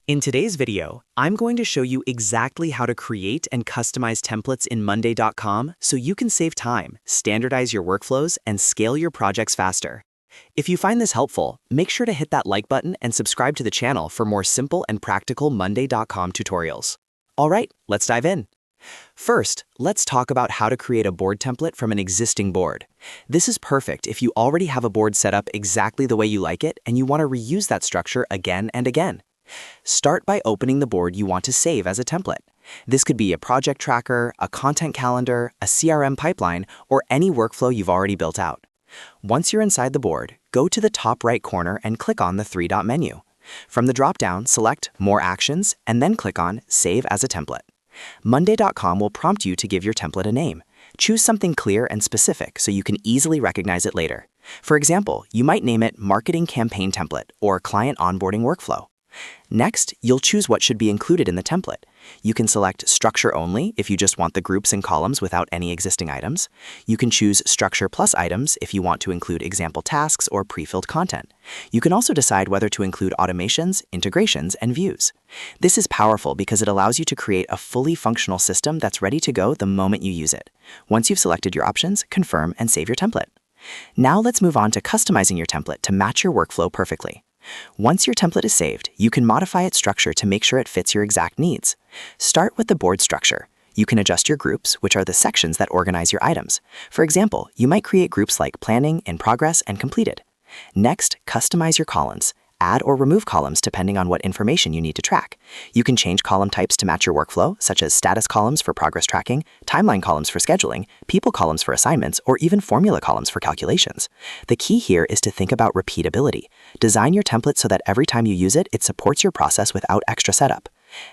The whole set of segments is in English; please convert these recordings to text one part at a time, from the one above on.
In today's video, I'm going to show you exactly how to create and customize templates in Monday.com so you can save time, standardize your workflows, and scale your projects faster. If you find this helpful, make sure to hit that like button and subscribe to the channel for more simple and practical Monday.com tutorials. All right, let's dive in. First, let's talk about how to create a board template from an existing board. This is perfect if you already have a board set up exactly the way you like it and you want to reuse that structure again and again. Start by opening the board you want to save as a template. This could be a project tracker, a content calendar, a CRM pipeline, or any workflow you've already built out. Once you're inside the board, go to the top right corner and click on the three-dot menu. From the drop-down, select More Actions and then click on Save as a Template. Monday.com will prompt you to give your template a name. Choose something clear and specific so you can easily recognize it later. For example, you might name it Marketing Campaign Template or Client Onboarding Workflow. Next, you'll choose what should be included in the template. You can select Structure Only if you just want the groups and columns without any existing items. You can choose Structure plus Items if you want to include example tasks or pre-filled content. You can also decide whether to include automations, integrations, and views. This is powerful because it allows you to create a fully functional system that's ready to go the moment you use it. Once you've selected your options, confirm and save your template. Now let's move on to customizing your template to match your workflow perfectly. Once your template is saved, you can modify its structure to make sure it fits your exact needs. Start with the board structure. You can adjust your groups, which are the sections that organize your items. For example, you might create groups like Planning, In Progress, and Completed. Next, customize your columns. Add or remove columns depending on what information you need to track. You can change column types to match your workflow, such as status columns for progress tracking, timeline columns for scheduling, people columns for assignments, or even formula columns for calculations. The key here is to think about repeatability. Design your template so that every time you use it, it supports your process without extra setup.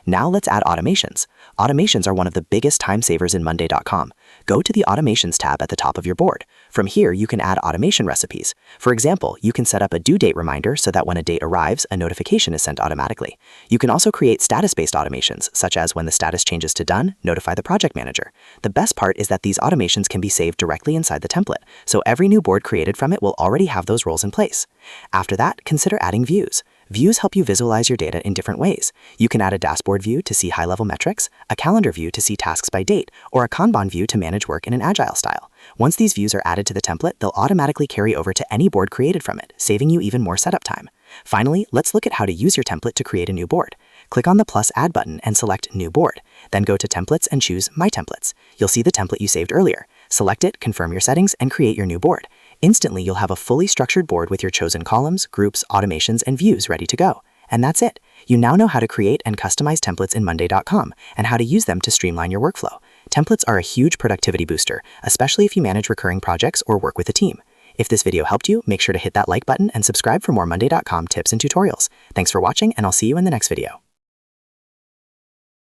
Now let's add automations. Automations are one of the biggest time savers in Monday.com. Go to the Automations tab at the top of your board. From here, you can add automation recipes. For example, you can set up a due date reminder so that when a date arrives, a notification is sent automatically. You can also create status-based automations, such as when the status changes to done, notify the project manager. The best part is that these automations can be saved directly inside the template, so every new board created from it will already have those roles in place. After that, consider adding views. Views help you visualize your data in different ways. You can add a dashboard view to see high-level metrics, a calendar view to see tasks by date, or a Kanban view to manage work in an agile style. Once these views are added to the template, they'll automatically carry over to any board created from it, saving you even more setup time. Finally, let's look at how to use your template to create a new board. Click on the plus Add button and select New Board. Then go to Templates and choose My Templates. You'll see the template you saved earlier. Select it, confirm your settings, and create your new board. Instantly, you'll have a fully structured board with your chosen columns, groups, automations, and views ready to go. And that's it. You now know how to create and customize templates in Monday.com and how to use them to streamline your workflow. Templates are a huge productivity booster, especially if you manage recurring projects or work with a team. If this video helped you, make sure to hit that like button and subscribe for more Monday.com tips and tutorials. Thanks for watching, and I'll see you in the next video.